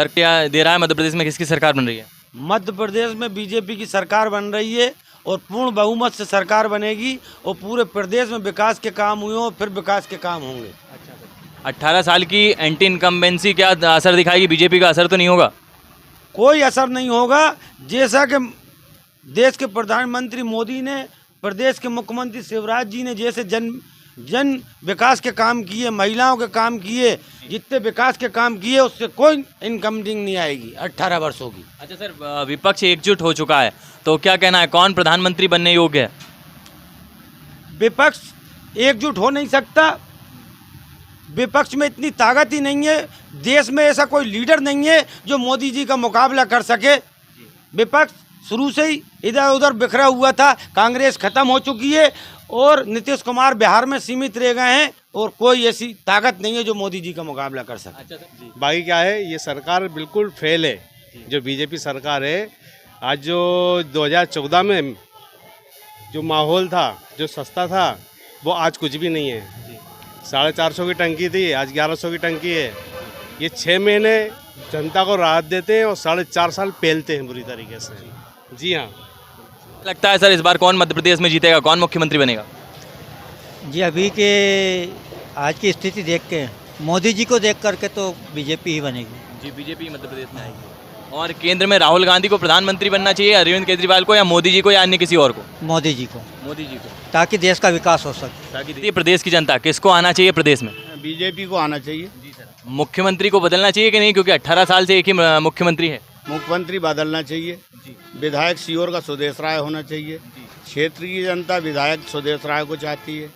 Sir क्या दे रहा है मध्य प्रदेश में, किसकी सरकार बन रही है? मध्य प्रदेश में बीजेपी की सरकार बन रही है और पूर्ण बहुमत से सरकार बनेगी और पूरे प्रदेश में विकास के काम हुए और फिर विकास के काम होंगे। 18 साल की एंटी इनकम्बेंसी क्या असर दिखाएगी? बीजेपी का असर तो नहीं होगा? कोई असर नहीं होगा। जैसा कि देश के प्रधानमंत्री मोदी ने, प्रदेश के मुख्यमंत्री शिवराज जी ने जैसे जन विकास के काम किए, महिलाओं के काम किए, जितने विकास के काम किए उससे कोई इनकमिंग नहीं आएगी 18 वर्षों की। अच्छा सर, विपक्ष एकजुट हो चुका है तो क्या कहना है, कौन प्रधानमंत्री बनने योग्य है? विपक्ष एकजुट हो नहीं सकता। विपक्ष में इतनी ताकत ही नहीं है। देश में ऐसा कोई लीडर नहीं है जो मोदी जी का मुकाबला कर सके। विपक्ष शुरू से ही इधर उधर बिखरा हुआ था। कांग्रेस खत्म हो चुकी है और नीतीश कुमार बिहार में सीमित रह गए हैं और कोई ऐसी ताकत नहीं है जो मोदी जी का मुकाबला कर सके। अच्छा सर, बाकी क्या है, ये सरकार बिल्कुल फेल है। जो बीजेपी सरकार है, आज जो 2014 में जो माहौल था, जो सस्ता था, वो आज कुछ भी नहीं है। 450 की टंकी थी, आज 1100 की टंकी है। ये 6 महीने जनता को राहत देते हैं और 4.5 साल पेलते हैं बुरी तरीके से। जी हाँ। लगता है सर इस बार कौन मध्य प्रदेश में जीतेगा, कौन मुख्यमंत्री बनेगा? जी अभी के आज की स्थिति देख के मोदी जी को देख करके तो बीजेपी ही बनेगी। जी, बीजेपी मध्य प्रदेश में आएगी। और केंद्र में राहुल गांधी को प्रधानमंत्री बनना चाहिए, अरविंद केजरीवाल को, या मोदी जी को, या अन्य किसी और को? मोदी जी को, मोदी जी को, ताकि देश का विकास हो सके। ताकि ये प्रदेश की जनता किसको आना चाहिए प्रदेश में? बीजेपी को आना चाहिए। जी सर। मुख्यमंत्री को बदलना चाहिए कि नहीं, क्योंकि 18 साल से एक ही मुख्यमंत्री है? मुख्यमंत्री बदलना चाहिए। विधायक सीहोर का सुदेश राय होना चाहिए। क्षेत्र की जनता विधायक सुदेश राय को चाहती है।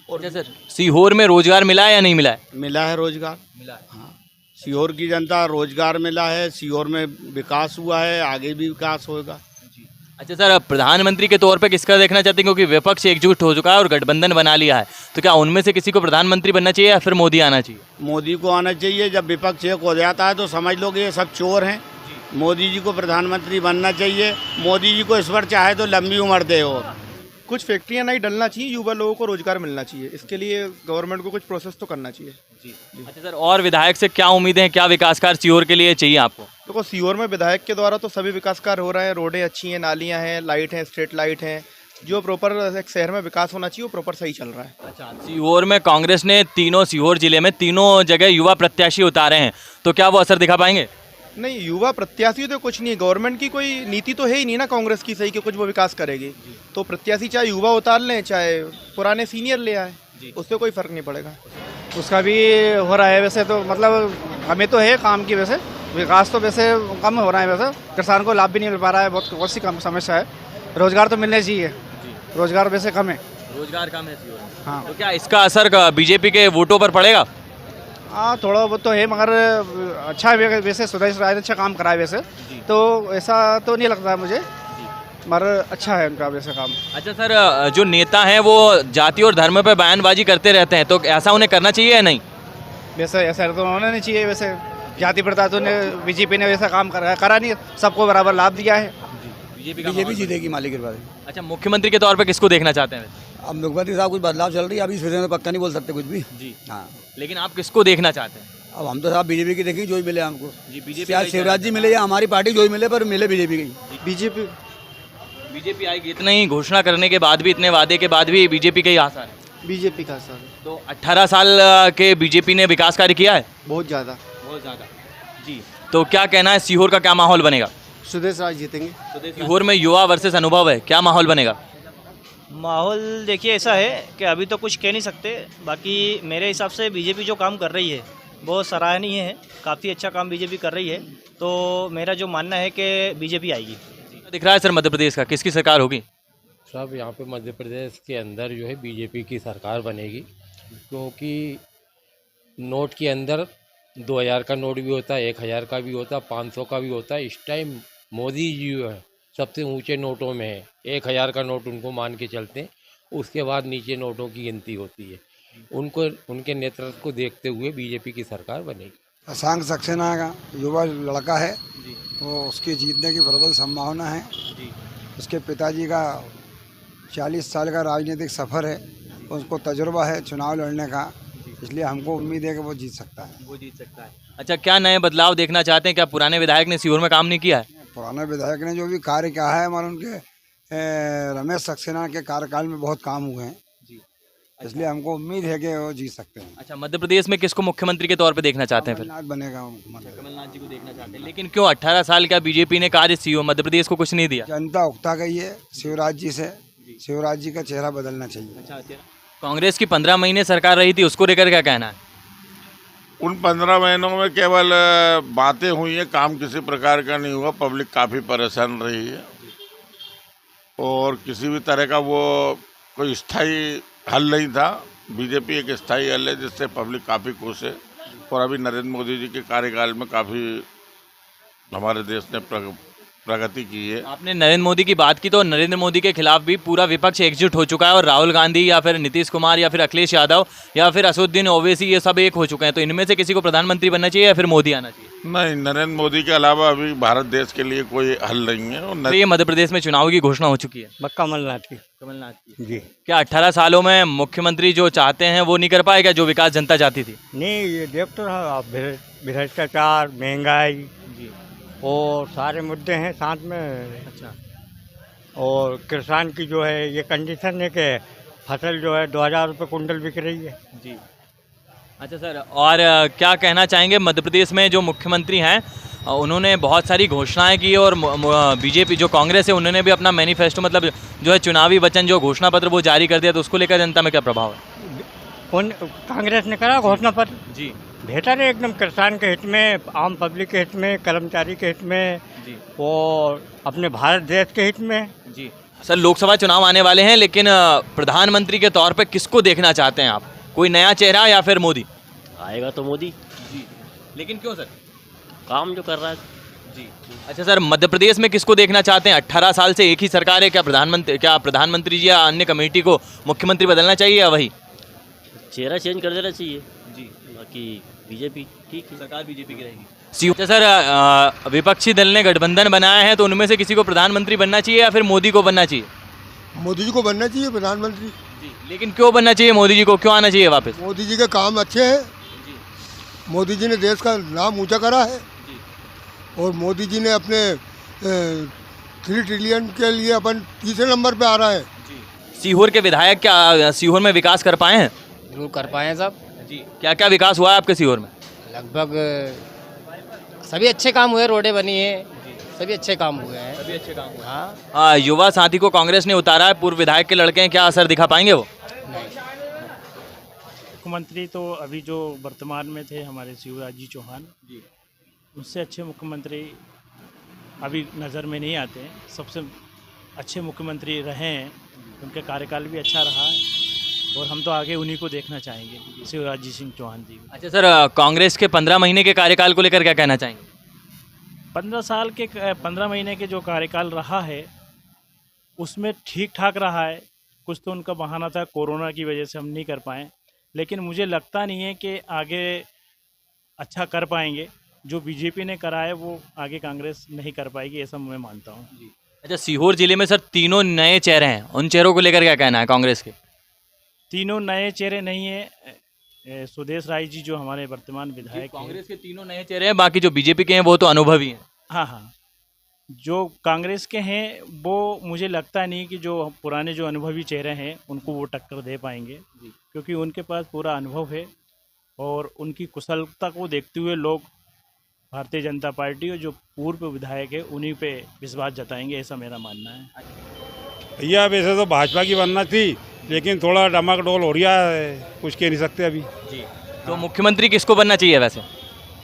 और सर सीहोर में रोजगार मिला है या नहीं मिला है? मिला है रोजगार, मिला है। हाँ। सीहोर की जनता रोजगार मिला है, सीहोर में विकास हुआ है, आगे भी विकास होगा। अच्छा सर, प्रधानमंत्री के तौर पे किसका देखना चाहते हैं, क्योंकि विपक्ष एकजुट हो चुका है और गठबंधन बना लिया है, तो क्या उनमें से किसी को प्रधानमंत्री बनना चाहिए या फिर मोदी आना चाहिए? मोदी को आना चाहिए। जब विपक्ष एक हो जाता है तो समझ लो कि ये सब चोर हैं। मोदी जी को प्रधानमंत्री बनना चाहिए। मोदी जी को इस बार चाहे तो लंबी उम्र दे। और कुछ फैक्ट्रियां नहीं डलना चाहिए, युवा लोगों को रोजगार मिलना चाहिए। इसके लिए गवर्नमेंट को कुछ प्रोसेस तो करना चाहिए। अच्छा सर, और विधायक से क्या उम्मीदें हैं, क्या विकास कार्य सीहोर के लिए चाहिए आपको? देखो सीहोर में विधायक के द्वारा तो सभी विकास कार्य हो रहे हैं। रोडें अच्छी हैं, नालियां हैं, लाइट हैं, स्ट्रीट लाइट हैं। जो प्रॉपर एक शहर में विकास होना चाहिए वो प्रॉपर सही चल रहा है। अच्छा, सीहोर में कांग्रेस ने सीहोर जिले में तीनों जगह युवा प्रत्याशी उतारे हैं, तो क्या वो असर दिखा पाएंगे? नहीं, युवा प्रत्याशी तो कुछ नहीं, गवर्नमेंट की कोई नीति तो है ही नहीं ना कांग्रेस की सही कि कुछ वो विकास करेगी। तो प्रत्याशी चाहे युवा उतार लें चाहे पुराने सीनियर ले आए, उससे कोई फर्क नहीं पड़ेगा। उसका भी हो रहा है वैसे तो, मतलब हमें तो है काम की, वैसे विकास तो वैसे कम हो रहा है। वैसे किसान को लाभ भी नहीं मिल पा रहा है, बहुत सी कम समस्या है। रोजगार तो मिलने चाहिए, रोजगार वैसे कम है। रोजगार कम है सीहोर में। हाँ, तो क्या इसका असर बीजेपी के वोटों पर पड़ेगा? हाँ थोड़ा बहुत तो है, मगर अच्छा है वैसे। सुदेश राय ने अच्छा काम करा है वैसे, तो ऐसा तो नहीं लगता है मुझे, मगर अच्छा है उनका वैसे काम। अच्छा सर, जो नेता हैं वो जाति और धर्म पे बयानबाजी करते रहते हैं, तो ऐसा उन्हें करना चाहिए या नहीं? वैसे ऐसा तो होना नहीं चाहिए। वैसे जाति प्रथा तो बीजेपी ने वैसा काम करा नहीं, सबको बराबर लाभ दिया है। बीजेपी जीतेगी मालिक के बाद। अच्छा, मुख्यमंत्री के तौर पे किसको देखना चाहते हैं? अब मुख्यमंत्री साहब कुछ बदलाव चल रही है, अभी इस विषय में पक्का नहीं बोल सकते कुछ भी। जी हाँ, लेकिन आप किसको देखना चाहते हैं? अब हम तो साहब बीजेपी की देखेंगे, जो ही मिले हमको। जी, बीजेपी चाहे शिवराज जी मिले या हमारी पार्टी, जो ही मिले, पर मिले बीजेपी की। बीजेपी आएगी। इतने ही घोषणा करने के बाद भी, इतने वादे के बाद भी बीजेपी का ही आसार है। बीजेपी का सर तो 18 साल के बीजेपी ने विकास कार्य किया है बहुत ज़्यादा। जी। तो क्या कहना है, सीहोर का क्या माहौल बनेगा? सुदेश राय जीतेंगे। सीहोर में युवा वर्सेस अनुभव है, क्या माहौल बनेगा? माहौल देखिए ऐसा है कि अभी तो कुछ कह नहीं सकते। बाकी मेरे हिसाब से बीजेपी जो काम कर रही है बहुत सराहनीय है, काफ़ी अच्छा काम बीजेपी कर रही है। तो मेरा जो मानना है कि बीजेपी आएगी। दिख रहा है सर मध्य प्रदेश का किसकी सरकार होगी? सब यहाँ पे मध्य प्रदेश के अंदर जो है बीजेपी की सरकार बनेगी, क्योंकि नोट के अंदर 2000 का नोट भी होता है, 1000 का भी होता है, 500 का भी होता है। इस टाइम मोदी जी जो है सबसे ऊंचे नोटों में है। 1000 का नोट उनको मान के चलते हैं, उसके बाद नीचे नोटों की गिनती होती है। उनको, उनके नेतृत्व को देखते हुए बीजेपी की सरकार बनेगी। असांग सक्सेना का युवा लड़का है, तो उसके जीतने की प्रबल संभावना है। उसके पिताजी का 40 साल का राजनीतिक सफ़र है, उसको तजुर्बा है चुनाव लड़ने का, इसलिए हमको उम्मीद है कि वो जीत सकता है। वो जीत सकता है। अच्छा, क्या नए बदलाव देखना चाहते हैं? क्या पुराने विधायक ने सीहोर में काम नहीं किया है? पुराने विधायक ने जो भी कार्य किया है, हमारे उनके रमेश सक्सेना के कार्यकाल में बहुत काम हुए हैं जी। इसलिए हमको उम्मीद है कि वो जीत सकते हैं। अच्छा, मध्य प्रदेश में किसको मुख्यमंत्री के तौर पे देखना चाहते हैं? फिर कमलनाथ बनेगा मुख्यमंत्री। कमलनाथ जी को देखना चाहते हैं, लेकिन क्यों 18 साल का बीजेपी ने कार्य सीओ मध्य प्रदेश को कुछ नहीं दिया? जनता उकता गई है शिवराज जी से, शिवराज जी का चेहरा बदलना चाहिए। अच्छा, कांग्रेस की 15 महीने सरकार रही थी, उसको लेकर क्या कहना है? उन 15 महीनों में केवल बातें हुई है, काम किसी प्रकार का नहीं हुआ। पब्लिक काफ़ी परेशान रही है और किसी भी तरह का वो कोई स्थायी हल नहीं था। बीजेपी एक स्थायी हल है जिससे पब्लिक काफ़ी खुश है और अभी नरेंद्र मोदी जी के कार्यकाल में काफ़ी हमारे देश ने प्रगति की है। आपने नरेंद्र मोदी की बात की, तो नरेंद्र मोदी के खिलाफ भी पूरा विपक्ष एकजुट हो चुका है और राहुल गांधी या फिर नीतीश कुमार या फिर अखिलेश यादव या फिर असदुद्दीन ओवैसी, ये सब एक हो चुके हैं। तो इनमें से किसी को प्रधानमंत्री बनना चाहिए या फिर मोदी आना चाहिए? नहीं, नरेंद्र मोदी के अलावा अभी भारत देश के लिए कोई हल नहीं है। और ये मध्य प्रदेश में चुनाव की घोषणा हो चुकी है कमलनाथ की। कमलनाथ की जी। क्या 18 सालों में मुख्यमंत्री जो चाहते हैं वो नहीं कर पाएगा, जो विकास जनता चाहती थी? नहीं, ये देख तो रहा, भ्रष्टाचार, महंगाई जी। और सारे मुद्दे हैं साथ में। अच्छा। और किसान की जो है ये कंडीशन है कि फसल जो है 2000 रुपये कुंटल बिक रही है जी। अच्छा सर, और क्या कहना चाहेंगे? मध्य प्रदेश में जो मुख्यमंत्री हैं उन्होंने बहुत सारी घोषणाएं की और बीजेपी जो कांग्रेस है उन्होंने भी अपना मैनिफेस्टो मतलब जो है चुनावी वचन जो घोषणा पत्र वो जारी कर दिया, तो उसको लेकर जनता में क्या प्रभाव है? कौन कांग्रेस ने करा घोषणा पत्र? जी। बेहतर है एकदम, किसान के हित में, आम पब्लिक के हित में, कर्मचारी के हित में जी। और अपने भारत देश के हित में। जी सर, लोकसभा चुनाव आने वाले हैं, लेकिन प्रधानमंत्री के तौर पे किसको देखना चाहते हैं आप? कोई नया चेहरा या फिर मोदी? आएगा तो मोदी जी। लेकिन क्यों सर? काम जो कर रहा है जी। अच्छा सर, मध्य प्रदेश में किसको देखना चाहते हैं? 18 साल से एक ही सरकार है, क्या प्रधानमंत्री जी या अन्य कमेटी को मुख्यमंत्री बदलना चाहिए या वही? चेहरा चेंज कर देना चाहिए जी। बाकी बीजेपी ठीक है, सरकार बीजेपी की रहेगी। अच्छा सर, विपक्षी दल ने गठबंधन बनाया है, तो उनमें से किसी को प्रधानमंत्री बनना चाहिए या फिर मोदी को बनना चाहिए? मोदी जी को बनना चाहिए प्रधानमंत्री जी। लेकिन क्यों बनना चाहिए मोदी जी को, क्यों आना चाहिए वापस? मोदी जी के काम अच्छे हैं जी। मोदी जी ने देश का नाम ऊंचा करा है जी। और मोदी जी ने अपने 3 ट्रिलियन के लिए अपन तीसरे नंबर पे आ रहा है जी। सीहोर के विधायक क्या सीहोर में विकास कर पाए हैं? जरूर कर पाए हैं सब जी। क्या क्या विकास हुआ है आपके सीहोर में? लगभग सभी अच्छे काम हुए, रोडें बनी है, सभी अच्छे काम हुए हैं। सभी अच्छे काम हुए। हाँ। युवा साथी को कांग्रेस ने उतारा है, पूर्व विधायक के लड़के हैं, क्या असर दिखा पाएंगे वो? मुख्यमंत्री तो अभी जो वर्तमान में थे हमारे शिवराज जी चौहान जी, उससे अच्छे मुख्यमंत्री अभी नज़र में नहीं आते हैं। सबसे अच्छे मुख्यमंत्री रहे हैं, उनका कार्यकाल भी अच्छा रहा है और हम तो आगे उन्हीं को देखना चाहेंगे, शिवराज जी सिंह चौहान जी। अच्छा सर, कांग्रेस के 15 महीने के कार्यकाल को लेकर क्या कहना चाहेंगे? 15 महीने के जो कार्यकाल रहा है उसमें ठीक ठाक रहा है। कुछ तो उनका बहाना था, कोरोना की वजह से हम नहीं कर पाए, लेकिन मुझे लगता नहीं है कि आगे अच्छा कर पाएंगे। जो बीजेपी ने करा है वो आगे कांग्रेस नहीं कर पाएगी, ऐसा मैं मानता हूँ। अच्छा, सीहोर जिले में सर 3 नए चेहरे हैं, उन चेहरों को लेकर क्या कहना है कांग्रेस के? 3 नए चेहरे नहीं है। सुदेश राय जी जो हमारे वर्तमान विधायक हैं, कांग्रेस के 3 नए चेहरे हैं, बाकी जो बीजेपी के हैं वो तो अनुभवी हैं। हाँ हाँ, जो कांग्रेस के हैं वो मुझे लगता नहीं कि जो पुराने जो अनुभवी चेहरे हैं उनको वो टक्कर दे पाएंगे, क्योंकि उनके पास पूरा अनुभव है और उनकी कुशलता को देखते हुए लोग भारतीय जनता पार्टी और जो पूर्व विधायक है उन्हीं पे विश्वास जताएंगे, ऐसा मेरा मानना है। भैया वैसे तो भाजपा की बनना थी, लेकिन थोड़ा डमाकडोल हो रहा है, कुछ कह नहीं सकते अभी जी। तो मुख्यमंत्री किसको बनना चाहिए वैसे?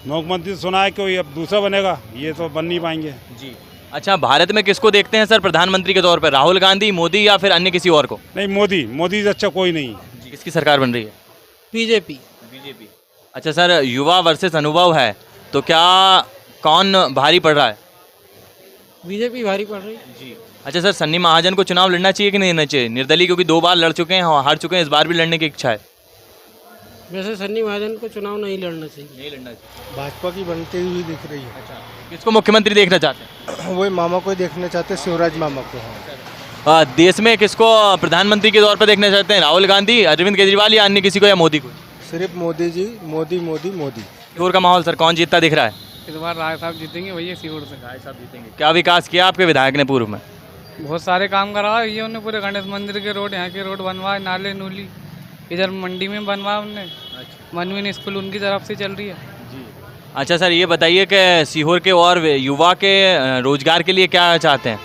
मुख्यमंत्री सुना है कोई अब दूसरा बनेगा, ये तो बन नहीं पाएंगे जी। अच्छा, भारत में किसको देखते हैं सर प्रधानमंत्री के तौर पर? राहुल गांधी, मोदी या फिर अन्य किसी और को? नहीं, मोदी से अच्छा कोई नहीं। किसकी सरकार बन रही है? बीजेपी। अच्छा सर, युवा वर्सेस अनुभव है, तो क्या कौन भारी पड़ रहा है? बीजेपी भारी पड़ रही है जी। अच्छा सर, सन्नी महाजन को चुनाव लड़ना चाहिए कि नहीं लड़ना चाहिए? निर्दलीय क्योंकि 2 बार लड़ चुके हैं, हार चुके हैं, इस बार भी लड़ने की इच्छा है। वैसे सन्नी महाजन को चुनाव नहीं लड़ना चाहिए। नहीं लड़ना चाहिए। भाजपा की बनती हुई दिख रही है। अच्छा, किसको मुख्यमंत्री देखना चाहते हैं? वही मामा को देखना चाहते हैं, शिवराज मामा को। देश में किसको प्रधानमंत्री के तौर पर देखना चाहते हैं? राहुल गांधी, अरविंद केजरीवाल या अन्य किसी को या मोदी को? सिर्फ मोदी जी, मोदी मोदी मोदी। सीहोर का माहौल सर कौन जीतता दिख रहा है? इस बार राय साहब जीतेंगे, भैया सीहोर से। राय साहब जीतेंगे। क्या विकास किया आपके विधायक ने पूर्व में? बहुत सारे काम करवाए ये उन्होंने, पूरे गणेश मंदिर के रोड, यहाँ के रोड बनवाए, नाले नूली, इधर मंडी में बनवाया उनने। मनवीन स्कूल उनकी तरफ से चल रही है जी। अच्छा सर, ये बताइए कि सीहोर के और युवा के रोजगार के लिए क्या चाहते हैं?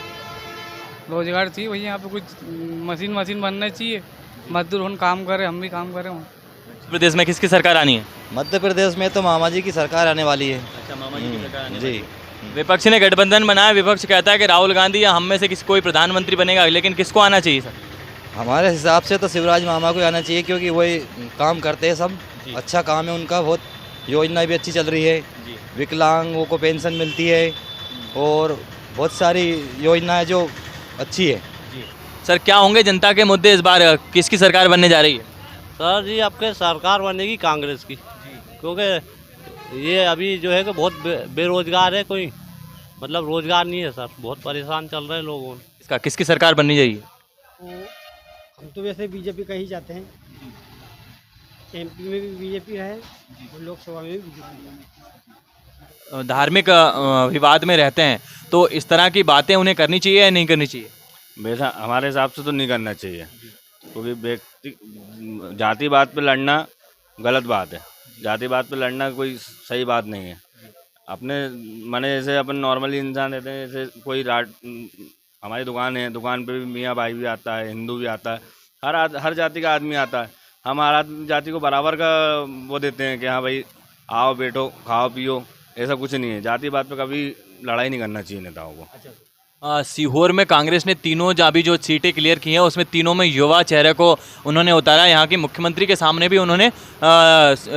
रोजगार चाहिए भैया, यहाँ पे कुछ मशीन बनना चाहिए, मजदूर उन काम करे, हम भी काम करें वहाँ। मध्य प्रदेश में किसकी सरकार आनी है? मध्य प्रदेश में तो मामा जी की सरकार आने वाली है। अच्छा, मामा जी की सरकार आने जी। विपक्ष ने गठबंधन बनाया, विपक्ष कहता है कि राहुल गांधी या हम में से कोई प्रधानमंत्री बनेगा, लेकिन किसको आना चाहिए सर? हमारे हिसाब से तो शिवराज मामा को आना चाहिए, क्योंकि वही काम करते हैं सब, अच्छा काम है उनका, बहुत योजना भी अच्छी चल रही है, विकलांगों को पेंशन मिलती है और बहुत सारी योजनाएं जो अच्छी है। सर क्या होंगे जनता के मुद्दे इस बार, किसकी सरकार बनने जा रही है? सर जी आपके सरकार बनेगी कांग्रेस की, क्योंकि ये अभी जो है कि बहुत बेरोजगार है, कोई मतलब रोजगार नहीं है सर, बहुत परेशान चल रहे हैं लोग। इसका किसकी सरकार बननी चाहिए? हम तो वैसे बीजेपी का ही चाहते हैं, एमपी में भी बीजेपी है और लोकसभा में भी बीजेपी। धार्मिक विवाद में रहते हैं तो इस तरह की बातें उन्हें करनी चाहिए या नहीं करनी चाहिए? वैसा हमारे हिसाब से तो नहीं करना चाहिए, क्योंकि व्यक्ति जातिवाद पे लड़ना गलत बात है। जातिवाद पे लड़ना कोई सही बात नहीं है। अपने माने जैसे अपन नॉर्मली इंसान रहते हैं, जैसे कोई हमारी दुकान है, दुकान पे भी मियाँ भाई भी आता है, हिंदू भी आता है, हर जाति का आदमी आता है। हम हर जाति को बराबर का वो देते हैं कि हाँ भाई आओ बैठो खाओ पियो, ऐसा कुछ नहीं है। जातिवाद पे कभी लड़ाई नहीं करना चाहिए नेताओं को। सीहोर में कांग्रेस ने तीनों अभी जो सीटें क्लियर की हैं उसमें तीनों में युवा चेहरे को उन्होंने उतारा। यहाँ की मुख्यमंत्री के सामने भी उन्होंने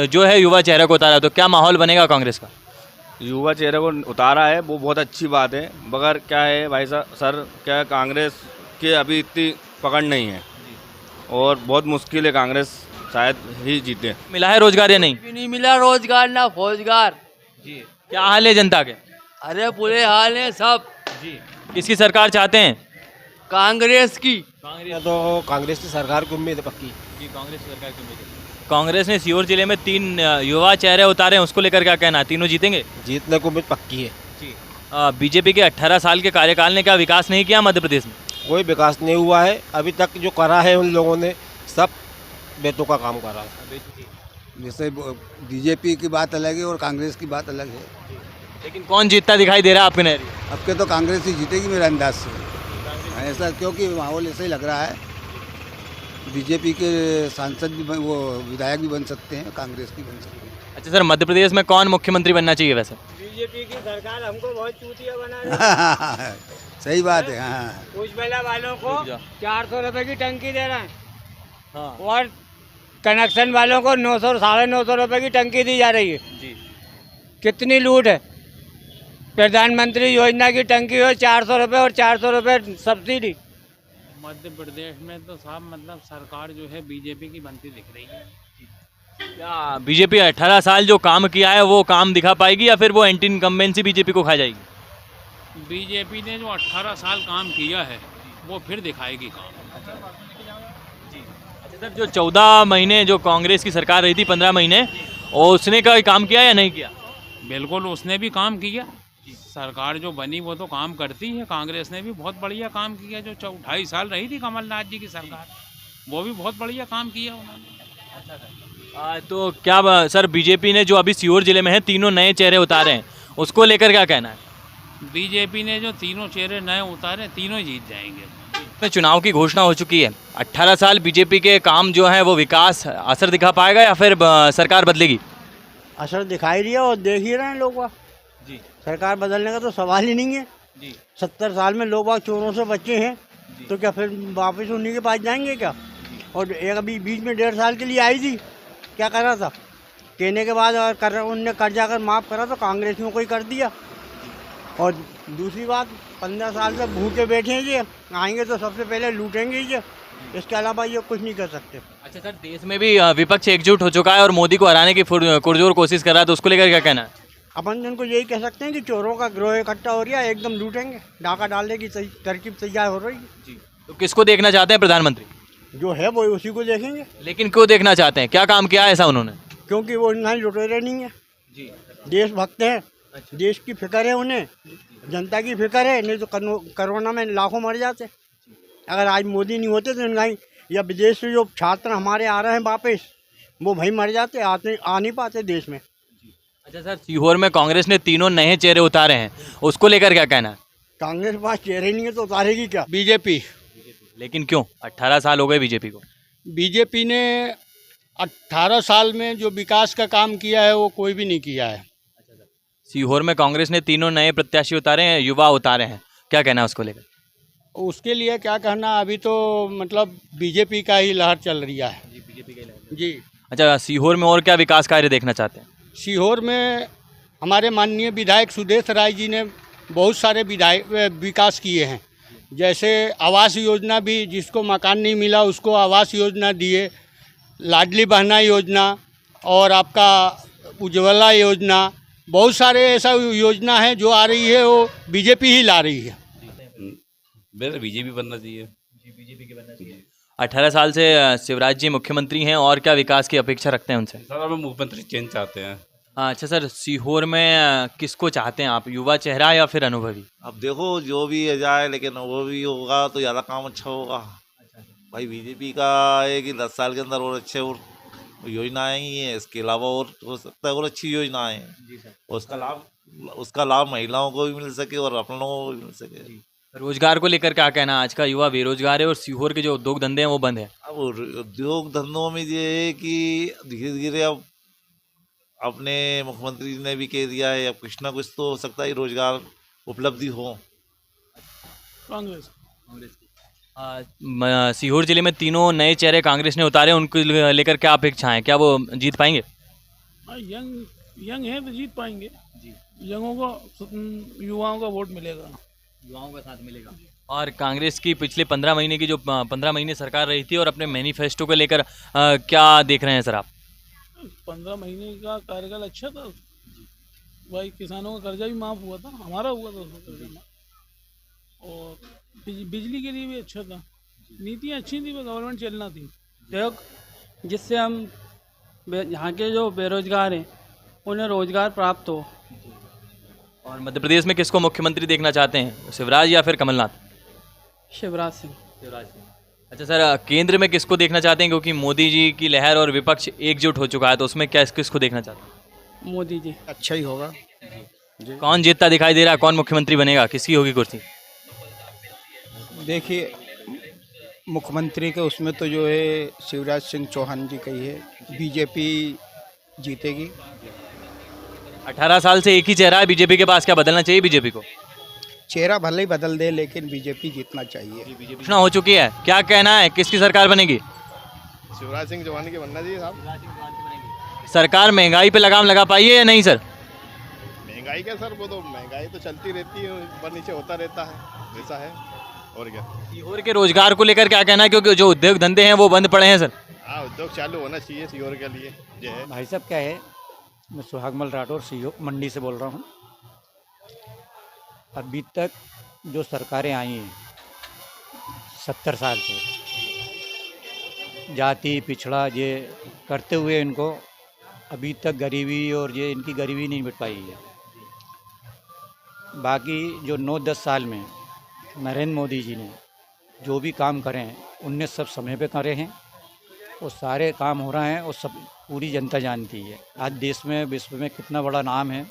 जो है युवा चेहरे को उतारा। तो क्या माहौल बनेगा कांग्रेस का? युवा चेहरे को उतारा है वो बहुत अच्छी बात है, मगर क्या है भाई सर, क्या कांग्रेस के अभी इतनी पकड़ नहीं है और बहुत मुश्किल है, कांग्रेस शायद ही जीते। मिला है रोजगार या नहीं? नहीं मिला रोजगार ना फौजगार जी। क्या हाल है जनता के? अरे बुरे हाल है सब जी। किसकी सरकार चाहते हैं? कांग्रेस की। तो कांग्रेस की सरकार की उम्मीद है पक्की जी, कांग्रेस की सरकार की उम्मीद है। कांग्रेस ने सीहोर जिले में 3 युवा चेहरे उतारे हैं, उसको लेकर क्या कहना है? तीनों जीतेंगे? जीतने को उम्मीद पक्की है जी। बीजेपी के 18 साल के कार्यकाल ने क्या विकास नहीं किया मध्य प्रदेश में? कोई विकास नहीं हुआ है अभी तक। जो करा है उन लोगों ने सब बेतों का काम करा है। जैसे बीजेपी की बात अलग है और कांग्रेस की बात अलग है, लेकिन कौन जीतता दिखाई दे रहा है आपके नजरिए? अब के तो कांग्रेस ही जीतेगी मेरे अंदाज से ऐसा, क्योंकि माहौल ऐसा ही लग रहा है। बीजेपी के सांसद भी वो विधायक भी बन सकते हैं, कांग्रेस की बन सकते हैं। अच्छा सर, मध्य प्रदेश में कौन मुख्यमंत्री बनना चाहिए वैसे? बीजेपी की सरकार हमको बहुत चूतिया बना रही है। सही बात है। हाँ, उज्ज्वला वालों को 400 रुपये की टंकी दे रहे हैं और कनेक्शन वालों को 900 950 रुपये की टंकी दी जा रही है जी। कितनी लूट है। प्रधानमंत्री योजना की टंकी हो 400 रुपये और 400 रुपये सब्सिडी। मध्य प्रदेश में तो साहब मतलब सरकार जो है बीजेपी की बनती दिख रही है। क्या बीजेपी 18 साल जो काम किया है वो काम दिखा पाएगी या फिर वो एंटी इनकम्बेंसी बीजेपी को खा जाएगी? बीजेपी ने जो 18 साल काम किया है वो फिर दिखाएगी काम। अच्छा सर, जो 14 महीने जो कांग्रेस की सरकार रही थी 15 महीने, और उसने का काम किया या नहीं किया? बिल्कुल उसने भी काम किया। सरकार जो बनी वो तो काम करती है। कांग्रेस ने भी बहुत बढ़िया काम किया। जो 2.5 साल रही थी कमलनाथ जी की सरकार, वो भी बहुत बढ़िया काम किया उन्होंने। तो क्या सर बीजेपी ने जो अभी सीहोर जिले में है तीनों नए चेहरे उतारे हैं, उसको लेकर क्या कहना है? बीजेपी ने जो तीनों चेहरे नए उतारे, तीनों जीत जाएंगे। चुनाव की घोषणा हो चुकी है। 18 साल बीजेपी के काम जो है वो विकास असर दिखा पाएगा या फिर सरकार बदलेगी? असर दिखाई दिया और देख ही रहे हैं लोग बाग जी। सरकार बदलने का तो सवाल ही नहीं है जी। 70 साल में लोग बाग चोरों से बचे हैं तो क्या फिर वापस उन्हीं के पास जाएंगे क्या? और एक अभी बीच में 1.5 साल के लिए आई थी, क्या कर रहा था कहने के बाद और उनने कर्जा कर माफ़ करा तो कांग्रेसियों को ही कर दिया। और दूसरी बात 15 साल से भूखे बैठे हैं ये, आएंगे तो सबसे पहले लूटेंगे ये, इसके अलावा ये कुछ नहीं कर सकते। अच्छा सर, देश में भी विपक्ष एकजुट हो चुका है और मोदी को हराने की पुरजोर कोशिश कर रहा है, तो उसको लेकर क्या कहना है? अपन जिनको यही कह सकते हैं कि चोरों का गिरोह इकट्ठा हो रहा है, एकदम लूटेंगे, डाका डालने की तरकीब तैयार हो रही है जी। तो किसको देखना चाहते हैं प्रधानमंत्री? जो है वो उसी को देखेंगे। लेकिन क्यों देखना चाहते हैं, क्या काम किया है ऐसा उन्होंने? क्योंकि वो इतना लुटेरे नहीं है जी, देशभक्त है, देश की फिक्र है उन्हें, जनता की फिक्र है। नहीं तो कोरोना में लाखों मर जाते। अगर आज मोदी नहीं होते तो इनका या विदेश से जो छात्र हमारे आ रहे हैं वापस, वो भाई मर जाते, आ नहीं पाते देश में। अच्छा सर, सीहोर में कांग्रेस ने 3 नए चेहरे उतारे हैं, उसको लेकर क्या कहना है? कांग्रेस के पास चेहरे नहीं है तो उतारेगी क्या? बीजेपी। लेकिन क्यों? 18 साल हो गए बीजेपी को। बीजेपी ने 18 साल में जो विकास का काम किया है वो कोई भी नहीं किया है। सीहोर में कांग्रेस ने 3 नए प्रत्याशी उतारे हैं, युवा उतारे हैं, क्या कहना है उसको लेकर? उसके लिए क्या कहना, अभी तो मतलब बीजेपी का ही लहर चल रही है। जी, बीजेपी का लहर जी। अच्छा, सीहोर में और क्या विकास कार्य देखना चाहते हैं? सीहोर में हमारे माननीय विधायक सुदेश राय जी ने बहुत सारे विकास किए हैं। जैसे आवास योजना भी, जिसको मकान नहीं मिला उसको आवास योजना दिए, लाडली बहना योजना और आपका उज्ज्वला योजना, बहुत सारे ऐसा योजना है जो आ रही है वो बीजेपी ही ला रही है। मेरा बीजेपी बनना चाहिए। जी, बीजेपी के बनना चाहिए। 18 साल से शिवराज जी मुख्यमंत्री हैं, और क्या विकास की अपेक्षा रखते हैं उनसे? सर हम मुख्यमंत्री चेंज चाहते हैं। अच्छा सर, सीहोर में किसको चाहते हैं आप, युवा चेहरा या फिर अनुभवी? अब देखो जो भी जाए, लेकिन वो भी होगा तो ज़्यादा काम अच्छा होगा। भाई बीजेपी का है कि 10 साल के अंदर और अच्छे और योजनाएं ही हैं, इसके अलावा और हो सकता है और अच्छी योजनाएं हैं, उसका लाभ महिलाओं को भी मिल सके और अपनों को भी मिल सके। रोजगार को लेकर क्या कहना? आज का युवा बेरोजगार है और सीहोर के जो उद्योग धंधे हैं वो बंद है। अब उद्योग धंधों में ये है कि धीरे धीरे अब अपने मुख्यमंत्री ने भी कह दिया है, अब कुछ ना कुछ तो हो सकता है रोजगार उपलब्धि हो। कांग्रेस सीहोर जिले में 3 नए चेहरे कांग्रेस ने उतारे, उनको लेकर क्या अपेक्षाएं, क्या वो जीत पाएंगे? यंग है तो जीत पाएंगे जी। यंगों को, युवाओं का वोट मिलेगा, युवाओं का साथ मिलेगा। और कांग्रेस की पिछले 15 महीने की जो 15 महीने सरकार रही थी, और अपने मैनिफेस्टो को लेकर क्या देख रहे हैं सर आप? 15 महीने का कार्यकाल अच्छा था भाई, किसानों का कर्जा भी माफ़ हुआ था, हमारा हुआ था उसमें कर्जा माफ, और बिजली के लिए भी अच्छा था, नीतियाँ अच्छी थी, गवर्नमेंट चलना थी। जिससे हम यहाँ के जो बेरोजगार हैं उन्हें रोजगार प्राप्त हो। और मध्य प्रदेश में किसको मुख्यमंत्री देखना चाहते हैं, शिवराज या फिर कमलनाथ? शिवराज सिंह। अच्छा सर, केंद्र में किसको देखना चाहते हैं, क्योंकि मोदी जी की लहर और विपक्ष एकजुट हो चुका है, तो उसमें क्या किसको देखना चाहते हैं? मोदी जी। अच्छा ही होगा। कौन जीतता दिखाई दे रहा है, कौन मुख्यमंत्री बनेगा, किसकी होगी कुर्सी? देखिए मुख्यमंत्री के उसमें तो जो है शिवराज सिंह चौहान जी का ही है, बीजेपी जीतेगी। 18 साल से एक ही चेहरा है बीजेपी के पास, क्या बदलना चाहिए बीजेपी को? चेहरा भले ही बदल दे, लेकिन बीजेपी जीतना चाहिए। घोषणा हो चुकी है, क्या कहना है, किसकी सरकार बनेगी? शिवराज सिंह चौहान की बनना चाहिए साहब। सरकार महंगाई पे लगाम लगा पाई है या नहीं सर? महंगाई क्या सर, वो तो महंगाई तो चलती रहती है, ऊपर नीचे होता रहता है, वैसा है और क्या। सीहोर के रोजगार को लेकर क्या कहना है, क्योंकि जो उद्योग धंधे हैं वो बंद पड़े हैं सर? हाँ, उद्योग चालू होना चाहिए सीहोर के लिए जो है। भाई साहब क्या है, मैं सुहागमल राठौर सीहोर मंडी से बोल रहा हूँ। अभी तक जो सरकारें आई हैं 70 साल से, जाति पिछड़ा ये करते हुए इनको अभी तक गरीबी और ये इनकी गरीबी नहीं मिट पाई है। बाकी जो 9-10 साल में नरेंद्र मोदी जी ने जो भी काम करे हैं उनने सब समय पे करे हैं, वो सारे काम हो रहे हैं, और सब पूरी जनता जानती है। आज देश में विश्व में कितना बड़ा नाम है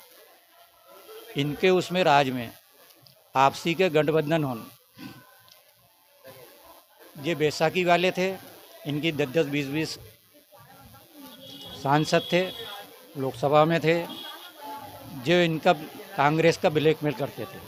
इनके उसमें राज में। आपसी के गठबंधन होने, ये बैसाखी वाले थे, इनकी 10-10, 20-20 सांसद थे, लोकसभा में थे, जो इनका कांग्रेस का ब्लैकमेल करते थे।